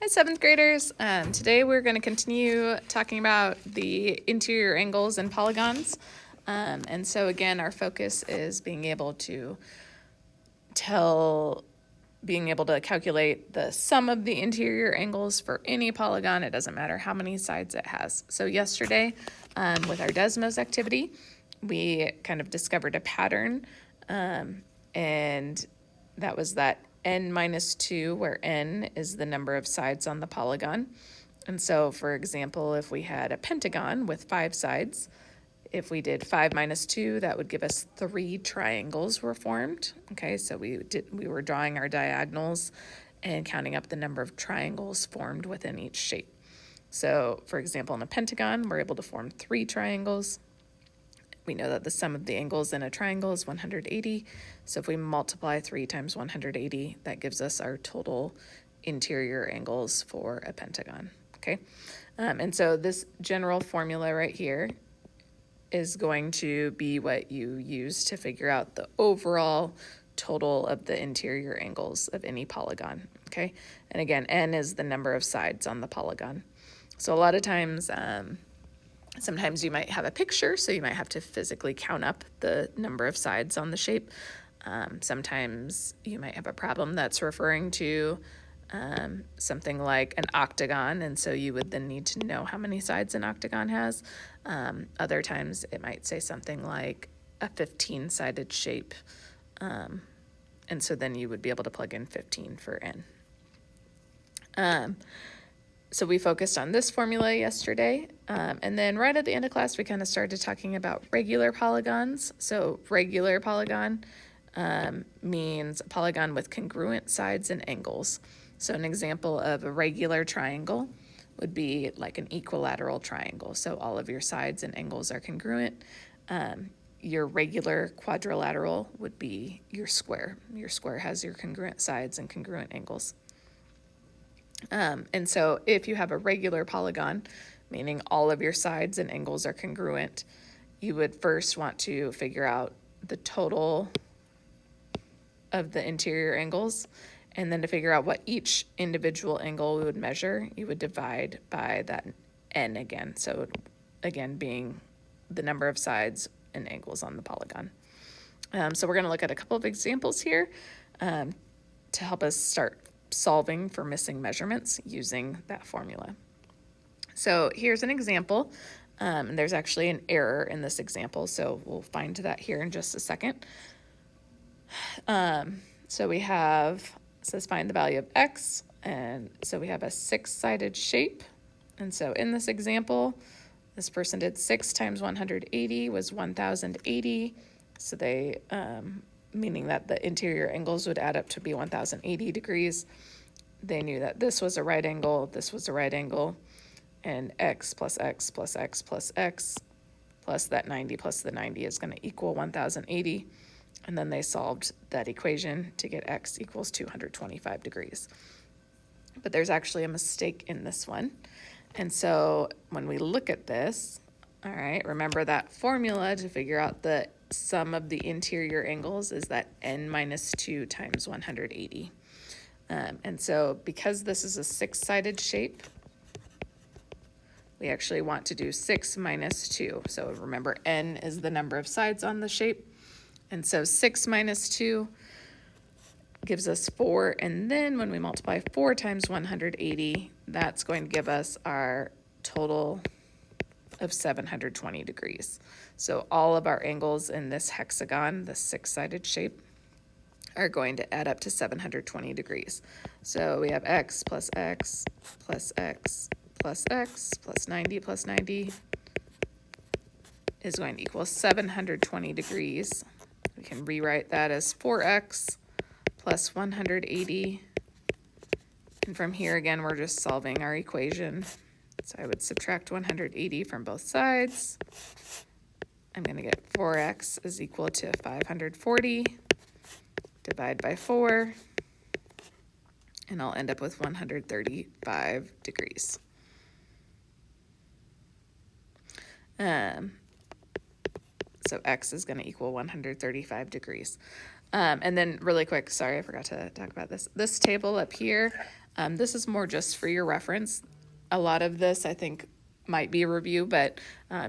Hi, seventh graders. Today we're going to continue talking about the interior angles and polygons. And so again, our focus is being able to calculate the sum of the interior angles for any polygon. It doesn't matter how many sides it has. So yesterday, with our Desmos activity, we kind of discovered a pattern, and that was that n minus 2, where n is the number of sides on the polygon. And so, for example, if we had a pentagon with 5 sides, if we did 5 minus 2, that would give us 3 triangles were formed. Okay, so we were drawing our diagonals and counting up the number of triangles formed within each shape. So, for example, in a pentagon, we're able to form 3 triangles. We know that the sum of the angles in a triangle is 180. So if we multiply 3 times 180, that gives us our total interior angles for a pentagon. Okay, and so this general formula right here is going to be what you use to figure out the overall total of the interior angles of any polygon. Okay, and again, n is the number of sides on the polygon. So a lot of times, sometimes you might have a picture, so you might have to physically count up the number of sides on the shape. Sometimes you might have a problem that's referring to something like an octagon, and so you would then need to know how many sides an octagon has. Other times it might say something like a 15-sided shape, and so then you would be able to plug in 15 for n. So we focused on this formula yesterday, and then right at the end of class we kind of started talking about regular polygons. So regular polygon means a polygon with congruent sides and angles. So an example of a regular triangle would be like an equilateral triangle. So all of your sides and angles are congruent. Your regular quadrilateral would be your square. Your square has your congruent sides and congruent angles. And so if you have a regular polygon, meaning all of your sides and angles are congruent, you would first want to figure out the total of the interior angles, and then to figure out what each individual angle would measure, you would divide by that n again. So again, being the number of sides and angles on the polygon. So we're going to look at a couple of examples here to help us start solving for missing measurements using that formula. So here's an example. And there's actually an error in this example, so we'll find that here in just a second. So we have, it says find the value of x, and so we have a 6-sided shape. And so in this example, this person did 6 times 180 was 1080. So they, meaning that the interior angles would add up to be 1080 degrees. They knew that this was a right angle, this was a right angle, and x plus x plus x plus x plus that 90 plus the 90 is going to equal 1080. And then they solved that equation to get x equals 225 degrees. But there's actually a mistake in this one. And so when we look at this, all right, remember that formula to figure out the sum of the interior angles is that n minus 2 times 180. And so because this is a 6-sided shape, we actually want to do 6 minus 2. So remember, n is the number of sides on the shape. And so 6 minus 2 gives us 4. And then when we multiply 4 times 180, that's going to give us our total of 720 degrees. So all of our angles in this hexagon, the 6-sided shape, are going to add up to 720 degrees. So we have x plus x plus x plus x plus 90 plus 90 is going to equal 720 degrees. We can rewrite that as 4x plus 180. And from here, again, we're just solving our equation. So I would subtract 180 from both sides. I'm going to get 4x is equal to 540. Divide by 4. And I'll end up with 135 degrees. So x is going to equal 135 degrees. And then really quick, sorry, I forgot to talk about this. This table up here, This is more just for your reference. A lot of this, I think, might be a review, but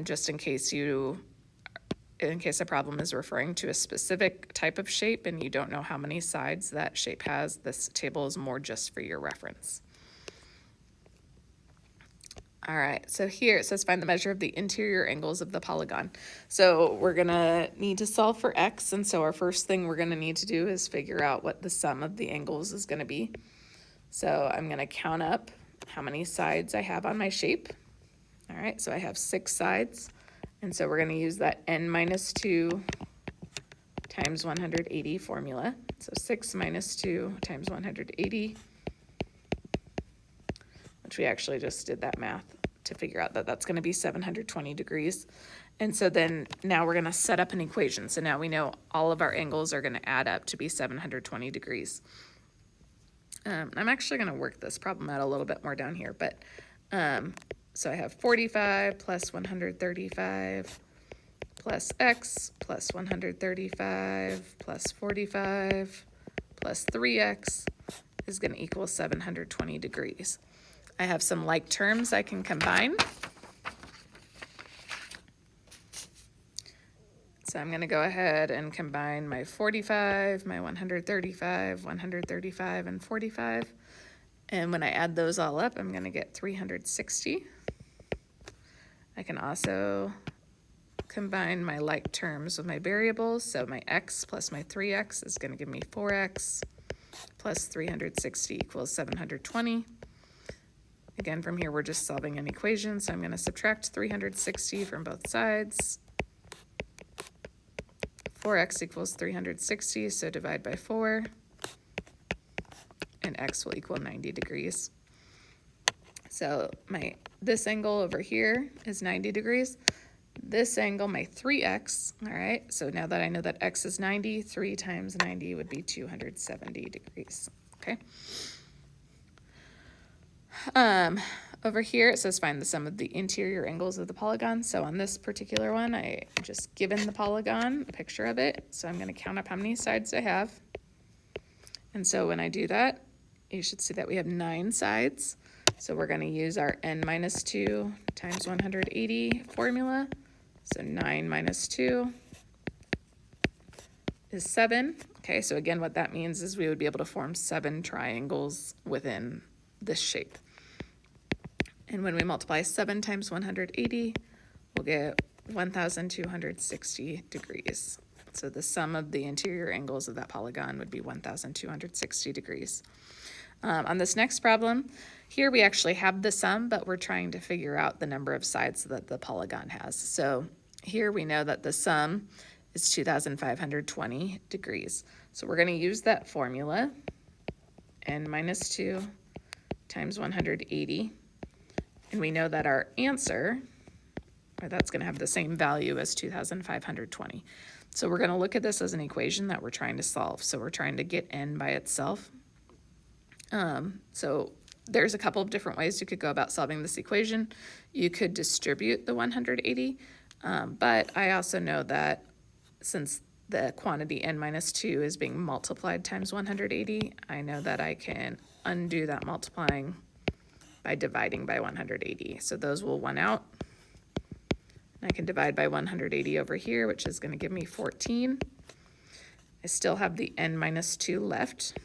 just in case a problem is referring to a specific type of shape and you don't know how many sides that shape has, this table is more just for your reference. All right, so here it says find the measure of the interior angles of the polygon. So we're gonna need to solve for x, and so our first thing we're gonna need to do is figure out what the sum of the angles is gonna be. So I'm gonna count up how many sides I have on my shape. All right, so I have 6 sides, and so we're gonna use that n minus 2 times 180 formula. So 6 minus 2 times 180, which we actually just did that math to figure out that that's going to be 720 degrees. And so then now we're going to set up an equation. So now we know all of our angles are going to add up to be 720 degrees. I'm actually going to work this problem out a little bit more down here, but so I have 45 plus 135 plus x plus 135 plus 45 plus 3x is going to equal 720 degrees. I have some like terms I can combine. So I'm going to go ahead and combine my 45, my 135, 135, and 45. And when I add those all up, I'm going to get 360. I can also combine my like terms with my variables. So my x plus my 3x is going to give me 4x plus 360 equals 720. Again, from here, we're just solving an equation, so I'm going to subtract 360 from both sides. 4x equals 360, so divide by 4, and x will equal 90 degrees. So this angle over here is 90 degrees. This angle, my 3x, all right, so now that I know that x is 90, 3 times 90 would be 270 degrees, okay? Over here, it says find the sum of the interior angles of the polygon. So on this particular one, I just given the polygon, a picture of it. So I'm going to count up how many sides I have. And so when I do that, you should see that we have 9 sides. So we're going to use our n minus 2 times 180 formula. So 9 minus 2 is 7. Okay, so again, what that means is we would be able to form 7 triangles within this shape. And when we multiply 7 times 180, we'll get 1,260 degrees. So the sum of the interior angles of that polygon would be 1,260 degrees. On this next problem, here we actually have the sum, but we're trying to figure out the number of sides that the polygon has. So here we know that the sum is 2,520 degrees. So we're going to use that formula, n minus 2 times 180. And we know that our answer, that's going to have the same value as 2,520. So we're going to look at this as an equation that we're trying to solve. So we're trying to get n by itself. So there's a couple of different ways you could go about solving this equation. You could distribute the 180, but I also know that since the quantity n minus 2 is being multiplied times 180, I know that I can undo that multiplying by dividing by 180. So those will 1 out. And I can divide by 180 over here, which is going to give me 14. I still have the n minus 2 left.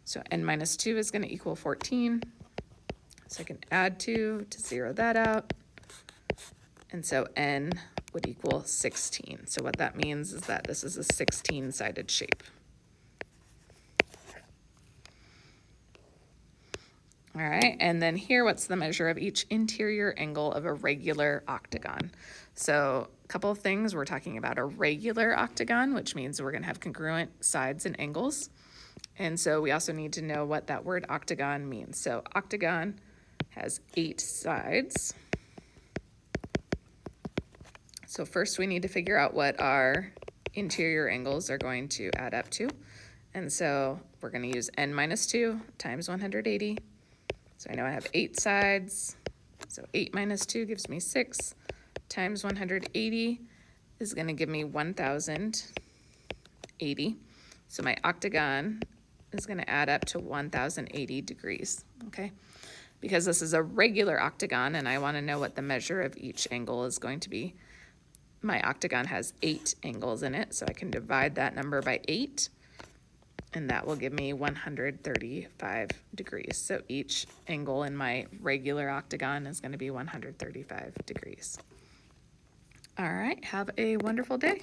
So n minus 2 is going to equal 14. So I can add 2 to zero that out. And so n would equal 16. So what that means is that this is a 16-sided shape. All right, and then here, what's the measure of each interior angle of a regular octagon? So a couple of things, we're talking about a regular octagon, which means we're gonna have congruent sides and angles. And so we also need to know what that word octagon means. So octagon has 8 sides. So first we need to figure out what our interior angles are going to add up to. And so we're gonna use n minus 2 times 180. So I know I have 8 sides, so 8 minus 2 gives me 6, times 180 is going to give me 1,080. So my octagon is going to add up to 1080 degrees, okay? Because this is a regular octagon and I want to know what the measure of each angle is going to be. My octagon has 8 angles in it, so I can divide that number by 8, and that will give me 135 degrees. So each angle in my regular octagon is going to be 135 degrees. All right, have a wonderful day.